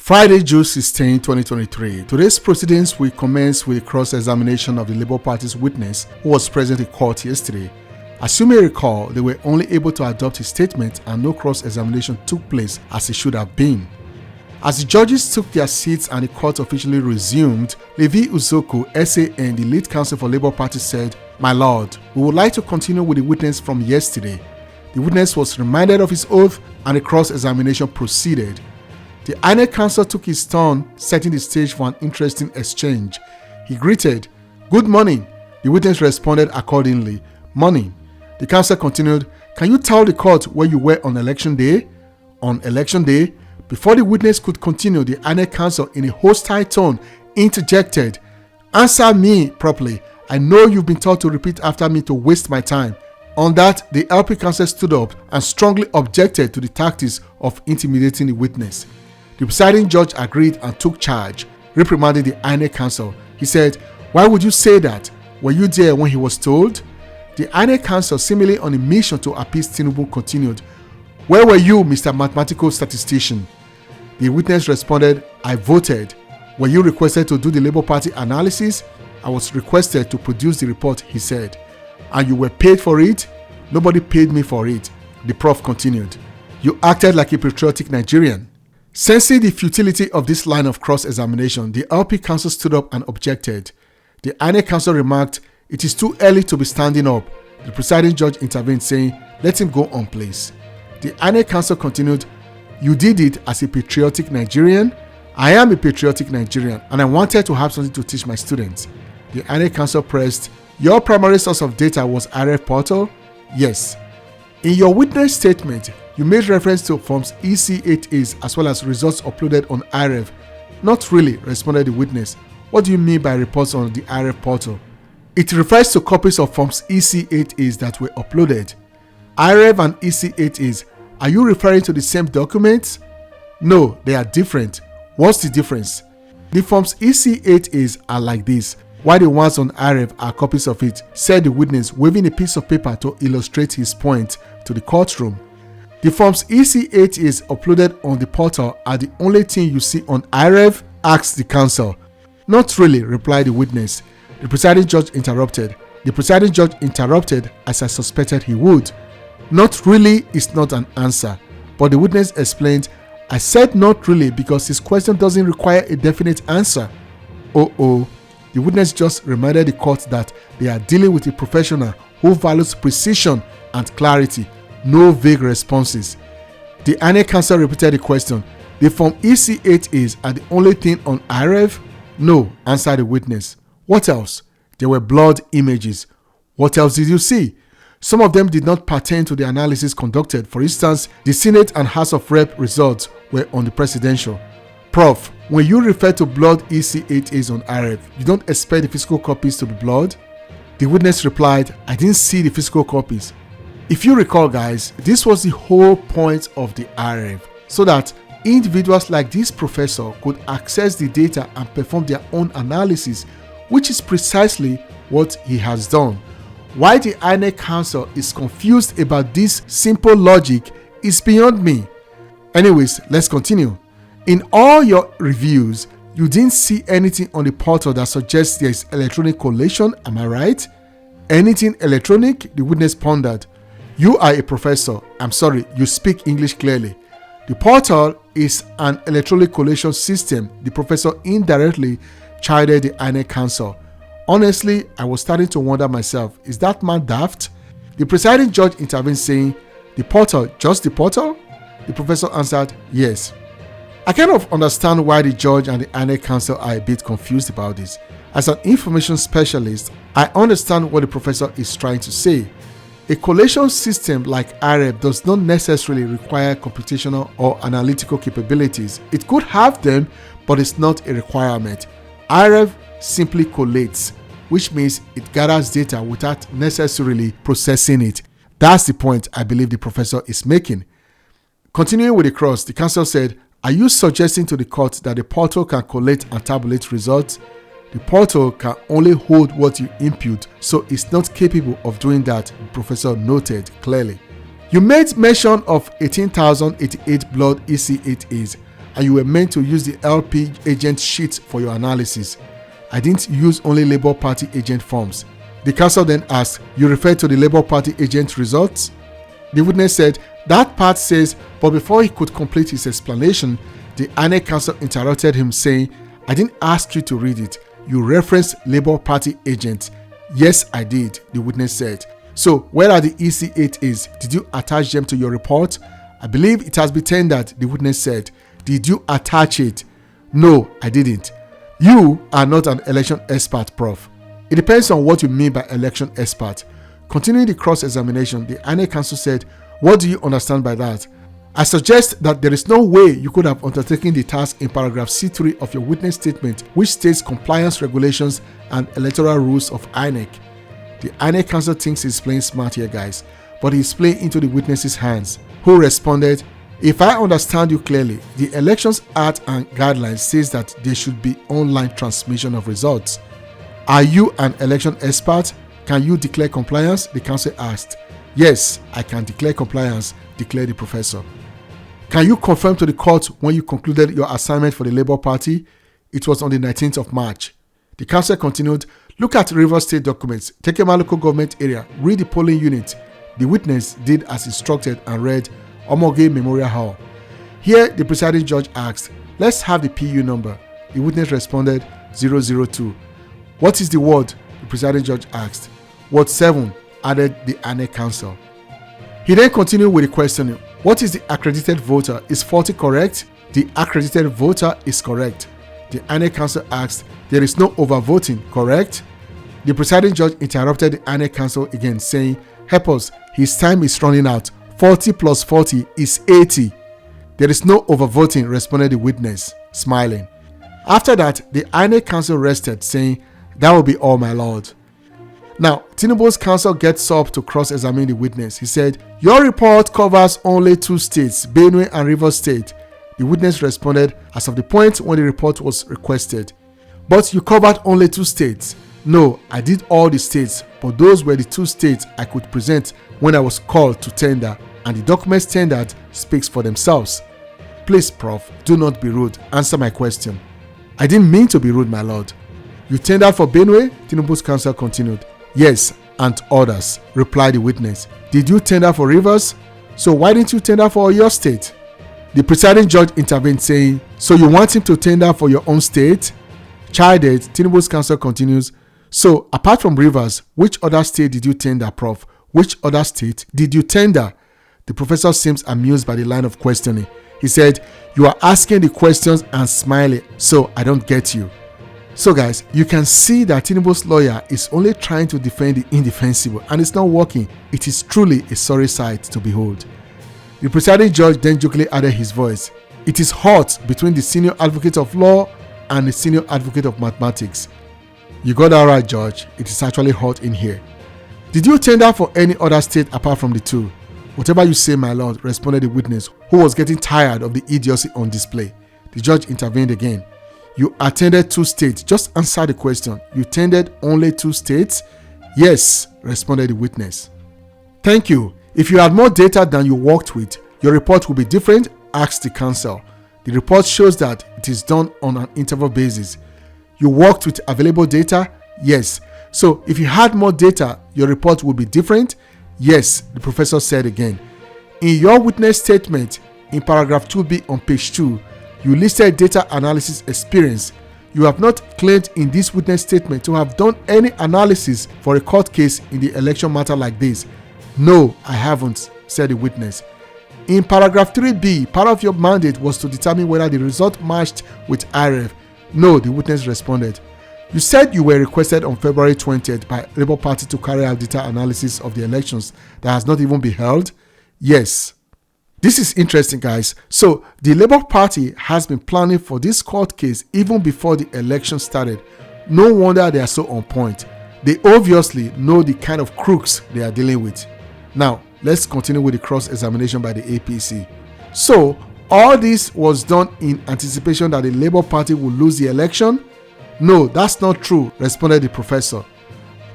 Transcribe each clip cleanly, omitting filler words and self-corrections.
Friday, June 16, 2023. Today's proceedings will commence with a cross-examination of the Labour Party's witness who was present in court yesterday. As you may recall, they were only able to adopt his statement and no cross-examination took place as it should have been. As the judges took their seats and the court officially resumed, Levi Uzoku, SAN, the lead counsel for Labour Party, said, "My lord, we would like to continue with the witness from yesterday." The witness was reminded of his oath and the cross-examination proceeded. The INEC counsel took his turn, setting the stage for an interesting exchange. He greeted, "Good morning." The witness responded accordingly, "Morning." The counsel continued, "Can you tell the court where you were on election day?" On election day, before the witness could continue, the INEC counsel in a hostile tone interjected, "Answer me properly. I know you've been taught to repeat after me to waste my time." On that, the LP counsel stood up and strongly objected to the tactics of intimidating the witness. The presiding judge agreed and took charge, reprimanding the INEC counsel. He said, "Why would you say that? Were you there when he was told?" The INEC counsel, seemingly on a mission to appease Tinubu, continued, "Where were you, Mr. Mathematical Statistician?" The witness responded, "I voted." "Were you requested to do the Labour Party analysis?" "I was requested to produce the report," he said. "And you were paid for it?" "Nobody paid me for it." The prof continued, "You acted like a patriotic Nigerian." Sensing the futility of this line of cross-examination, the LP counsel stood up and objected. The INEC counsel remarked, "It is too early to be standing up." The presiding judge intervened, saying, "Let him go on, please." The INEC counsel continued, "You did it as a patriotic Nigerian?" "I am a patriotic Nigerian and I wanted to have something to teach my students." The INEC counsel pressed, "Your primary source of data was IREV portal?" "Yes." In your witness statement, you made reference to forms EC8As as well as results uploaded on IREV. "Not really," responded the witness. "What do you mean by reports on the IREV portal?" "It refers to copies of forms EC8As that were uploaded." IREV and EC8As, are you referring to the same documents? "No, they are different." "What's the difference?" "The forms EC8As are like this, while the ones on IREV are copies of it," said the witness, waving a piece of paper to illustrate his point to the courtroom. "The forms EC8As uploaded on the portal are the only thing you see on IREV?" asked the counsel. "Not really," replied the witness. The presiding judge interrupted. As I suspected he would. "Not really" is not an answer, but the witness explained, "I said not really because his question doesn't require a definite answer." Oh. The witness just reminded the court that they are dealing with a professional who values precision and clarity, no vague responses. The INEC counsel repeated the question. "The form EC8As are the only thing on IREV?" "No," answered the witness. "What else?" "There were blood images." "What else did you see?" "Some of them did not pertain to the analysis conducted. For instance, the Senate and House of Rep results were on the presidential." "Prof, when you refer to blood EC8As on IREV, you don't expect the physical copies to be blood?" The witness replied, "I didn't see the physical copies." If you recall, guys, this was the whole point of the IREV, so that individuals like this professor could access the data and perform their own analysis, which is precisely what he has done. Why the INEC counsel is confused about this simple logic is beyond me. Anyways, let's continue. In all your reviews, you didn't see anything on the portal that suggests there is electronic collation, am I right? "Anything electronic?" the witness pondered. "You are a professor. I'm sorry, you speak English clearly." "The portal is an electronic collation system," the professor indirectly chided the INEC counsel. Honestly, I was starting to wonder myself, is that man daft? The presiding judge intervened, saying, "The portal, just the portal?" The professor answered, "Yes." I kind of understand why the judge and the INEC counsel are a bit confused about this. As an information specialist, I understand what the professor is trying to say. A collation system like IREV does not necessarily require computational or analytical capabilities. It could have them, but it's not a requirement. IREV simply collates, which means it gathers data without necessarily processing it. That's the point I believe the professor is making. Continuing with the cross, the counsel said, "Are you suggesting to the court that the portal can collate and tabulate results?" "The portal can only hold what you input, so it's not capable of doing that," the professor noted clearly. "You made mention of 18,088 blood EC8As, and you were meant to use the LP agent sheet for your analysis. I didn't use only Labour Party agent forms. The counsel then asked, you refer to the Labour Party agent results? The witness said, that part says, but before he could complete his explanation, the INEC counsel interrupted him saying, I didn't ask you to read it. You referenced Labour Party agent. Yes, I did, the witness said. So, where are the EC8 is? Did you attach them to your report? I believe it has been tendered, the witness said. Did you attach it? No, I didn't. You are not an election expert, Prof. It depends on what you mean by election expert. Continuing the cross-examination, the INEC counsel said, what do you understand by that? I suggest that there is no way you could have undertaken the task in paragraph C3 of your witness statement, which states compliance regulations and electoral rules of INEC. The INEC counsel thinks he's playing smart here, guys, but he's playing into the witness's hands, who responded, if I understand you clearly, the Elections Act and Guidelines says that there should be online transmission of results. Are you an election expert? Can you declare compliance? The counsel asked. Yes, I can declare compliance, declared the professor. Can you confirm to the court when you concluded your assignment for the Labour Party? It was on the 19th of March. The counsel continued, look at Rivers State documents, Tekema local government area, read the polling unit. The witness did as instructed and read Omoge Memorial Hall. Here, the presiding judge asked, let's have the PU number. The witness responded 002. What is the word? The presiding judge asked. Word 7, added the INEC counsel. He then continued with the questioning. What is the accredited voter? Is 40 correct? The accredited voter is correct. The INEC counsel asked, there is no overvoting, correct? The presiding judge interrupted the INEC counsel again, saying, help us, his time is running out. 40 plus 40 is 80. There is no overvoting, responded the witness, smiling. After that, the INEC counsel rested, saying, that will be all, my lord. Now, Tinubu's counsel gets up to cross-examine the witness. He said, your report covers only 2 states, Benue and Rivers State. The witness responded, as of the point when the report was requested. But you covered only 2 states. No, I did all the states, but those were the 2 states I could present when I was called to tender, and the documents tendered speaks for themselves. Please, Prof, do not be rude. Answer my question. I didn't mean to be rude, my lord. You tendered for Benue? Tinubu's counsel continued. Yes, and others, replied the witness. Did you tender for Rivers? So why didn't you tender for your state? The presiding judge intervened, saying, so you want him to tender for your own state? Chided, Tinubu's counsel continues, so apart from Rivers, which other state did you tender, Prof? Which other state did you tender? The professor seems amused by the line of questioning. He said, you are asking the questions and smiling, so I don't get you. So guys, you can see that Tinubu's lawyer is only trying to defend the indefensible, and it's not working. It is truly a sorry sight to behold. The presiding judge then jokingly added his voice. It is hot between the senior advocate of law and the senior advocate of mathematics. You got that right, Judge. It is actually hot in here. Did you tender for any other state apart from the 2? Whatever you say, my lord, responded the witness, who was getting tired of the idiocy on display. The judge intervened again. You attended 2 states. Just answer the question. You tended only 2 states? Yes, responded the witness. Thank you. If you had more data than you worked with, your report will be different, asked the counsel. The report shows that it is done on an interval basis. You worked with available data? Yes. So if you had more data, your report would be different? Yes, the professor said again. In your witness statement, in paragraph 2b on page 2, you listed data analysis experience. You have not claimed in this witness statement to have done any analysis for a court case in the election matter like this. No, I haven't, said the witness. In paragraph 3b, part of your mandate was to determine whether the result matched with IREF. No, the witness responded. You said you were requested on February 20th by Labour Party to carry out data analysis of the elections that has not even been held? Yes. This is interesting, guys. So the Labour Party has been planning for this court case even before the election started. No wonder they are so on point. They obviously know the kind of crooks they are dealing with. Now, let's continue with the cross-examination by the APC. So, all this was done in anticipation that the Labour Party would lose the election? No, that's not true, responded the professor.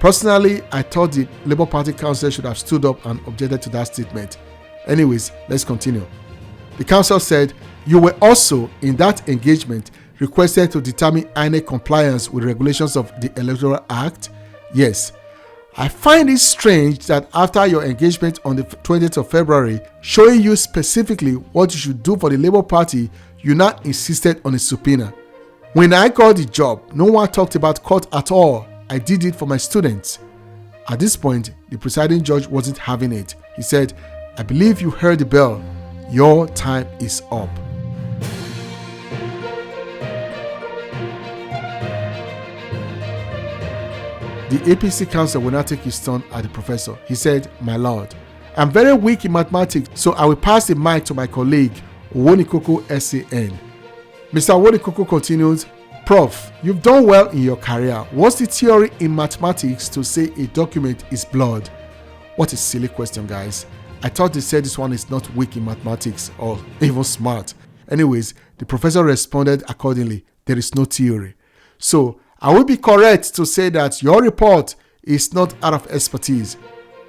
Personally, I thought the Labour Party counsel should have stood up and objected to that statement. Anyways, let's continue. The counsel said, You were also, in that engagement, requested to determine INEC compliance with regulations of the Electoral Act. Yes. I find it strange that after your engagement on the 20th of February, showing you specifically what you should do for the Labour Party, you now insisted on a subpoena. When I got the job, no one talked about court at all. I did it for my students. At this point, the presiding judge wasn't having it. He said, I believe you heard the bell. Your time is up. The APC counsel will now take his turn at the professor. He said, My lord, I'm very weak in mathematics, so I will pass the mic to my colleague, Owonikoko SAN. Mr. Owonikoko continues, Prof, you've done well in your career. What's the theory in mathematics to say a document is blood? What a silly question, guys. I thought they said this one is not weak in mathematics or even smart. Anyways, the professor responded accordingly. There is no theory. So, I will be correct to say that your report is not out of expertise.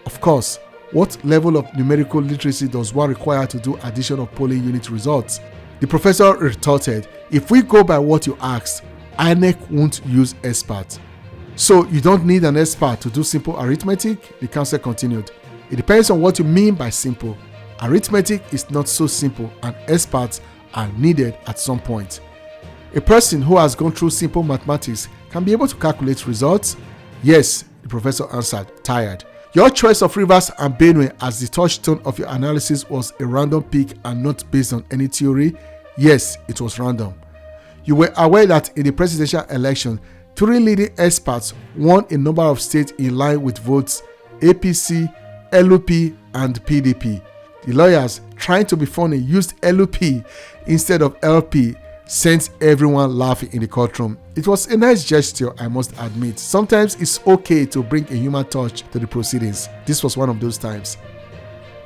Of course, what level of numerical literacy does one require to do addition of polling unit results? The professor retorted, if we go by what you asked, INEC won't use experts. So you don't need an expert to do simple arithmetic? The counsel continued. It depends on what you mean by simple. Arithmetic is not so simple and experts are needed at some point. A person who has gone through simple mathematics can be able to calculate results? Yes, the professor answered, tired. Your choice of Rivers and Benue as the touchstone of your analysis was a random pick and not based on any theory? Yes, it was random. You were aware that in the presidential election, 3 leading experts won a number of states in line with votes APC, LUP, and PDP. The lawyers, trying to be funny, used LUP instead of LP, sent everyone laughing in the courtroom. It was a nice gesture, I must admit. Sometimes it's okay to bring a human touch to the proceedings. This was one of those times.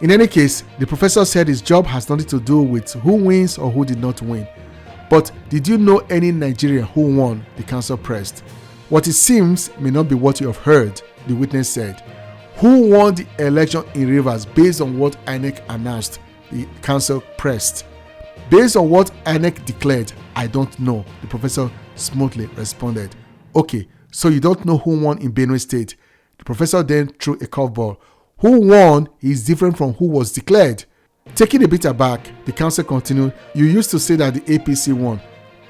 In any case, the professor said his job has nothing to do with who wins or who did not win. But did you know any Nigerian who won? The counsel pressed. What it seems may not be what you have heard, the witness said. Who won the election in Rivers based on what INEC announced? The counsel pressed. Based on what INEC declared, I don't know, the professor smoothly responded. Okay, so you don't know who won in Benue State. The professor then threw a curveball. Who won is different from who was declared. Taking a bit aback, the counsel continued, you used to say that the APC won.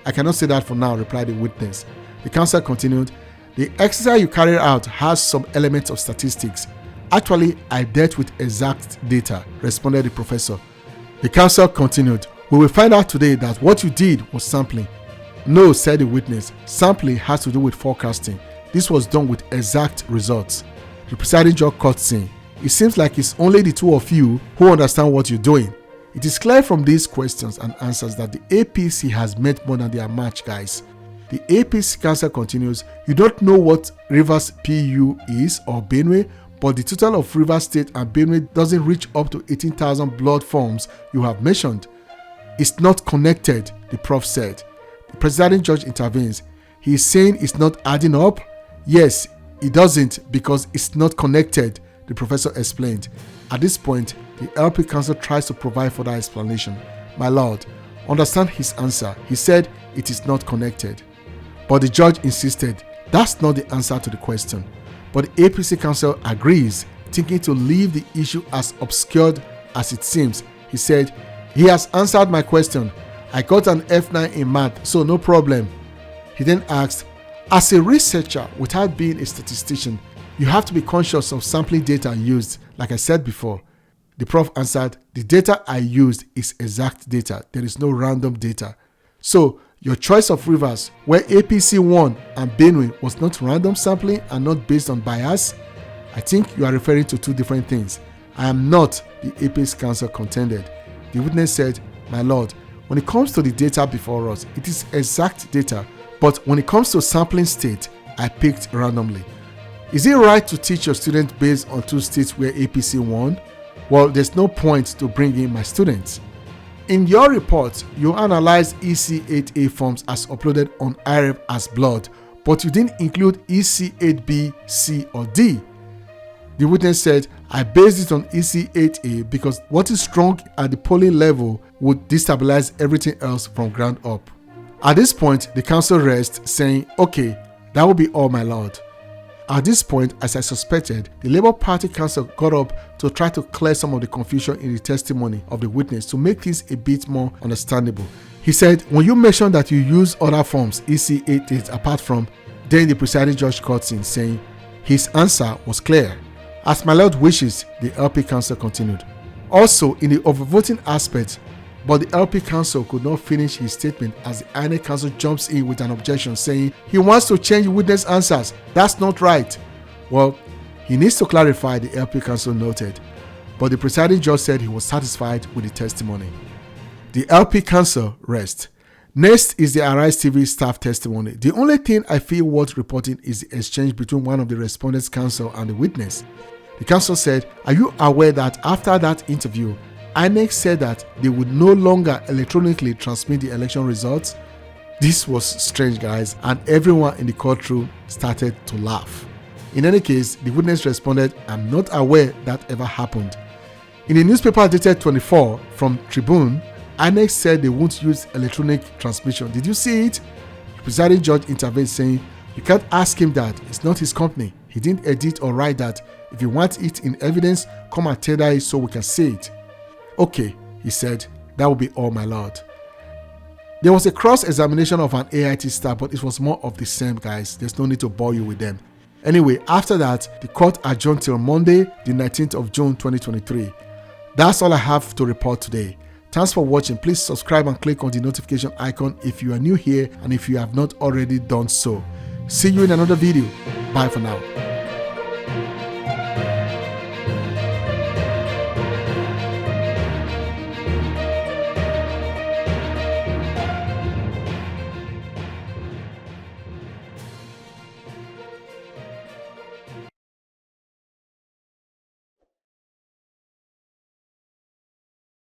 I cannot say that for now, replied the witness. The counsel continued, the exercise you carried out has some elements of statistics. Actually, I dealt with exact data, responded the professor. The counsel continued, we will find out today that what you did was sampling. No, said the witness, sampling has to do with forecasting. This was done with exact results. The presiding judge cut saying, it seems like it's only the two of you who understand what you're doing. It is clear from these questions and answers that the APC has met more than their match, guys. The APC counsel continues, you don't know what Rivers PU is or Benue, but the total of Rivers State and Benue doesn't reach up to 18,000 blood forms you have mentioned. It's not connected, the prof said. The presiding judge intervenes. He is saying it's not adding up? Yes, it doesn't because it's not connected, the professor explained. At this point, the LP counsel tries to provide further explanation. My lord, understand his answer. He said it is not connected. But the judge insisted that's not the answer to the question. But the APC counsel agrees, thinking to leave the issue as obscured as it seems. He said, he has answered my question. I got an F9 in math, so no problem. He then asked, as a researcher without being a statistician, you have to be conscious of sampling data used, like I said before. The prof answered, the data I used is exact data. There is no random data. So, your choice of Rivers, where APC won and Benue was not random sampling and not based on bias? I think you are referring to two different things. I am not, the APC counsel contended. The witness said, my lord, when it comes to the data before us, it is exact data. But when it comes to sampling state, I picked randomly. Is it right to teach your student based on 2 states where APC won? Well, there's no point to bring in my students. In your report, you analyzed EC8A forms as uploaded on IREV as blood, but you didn't include EC8B, C, or D. The witness said, I based it on EC 8A because what is strong at the polling level would destabilize everything else from ground up. At this point, the counsel rests, saying, okay, that will be all, my lord. At this point, as I suspected, the Labour Party counsel got up to try to clear some of the confusion in the testimony of the witness to make this a bit more understandable. He said, when you mentioned that you use other forms, EC 8A apart from, then the presiding judge cuts in, saying his answer was clear. As my lord wishes, the LP counsel continued. Also, in the overvoting aspect, but the LP counsel could not finish his statement as the INEC counsel jumps in with an objection, saying he wants to change witness answers. That's not right. Well, he needs to clarify, the LP counsel noted, but the presiding judge said he was satisfied with the testimony. The LP counsel rests. Next is the Arise TV staff testimony. The only thing I feel worth reporting is the exchange between one of the respondents' counsel and the witness. The counsel said, are you aware that after that interview, INEC said that they would no longer electronically transmit the election results? This was strange, guys, and everyone in the courtroom started to laugh. In any case, the witness responded, I'm not aware that ever happened. In a newspaper dated 24 from Tribune, INEC said they won't use electronic transmission. Did you see it? The presiding judge intervened, saying, you can't ask him that. It's not his company. He didn't edit or write that. If you want it in evidence, come and tender it so we can see it. Okay, he said, that will be all, my lord. There was a cross-examination of an AIT staff, but it was more of the same, guys. There's no need to bore you with them. Anyway, after that, the court adjourned till Monday, the 19th of June 2023. That's all I have to report today. Thanks for watching. Please subscribe and click on the notification icon if you are new here and if you have not already done so. See you in another video. Bye for now.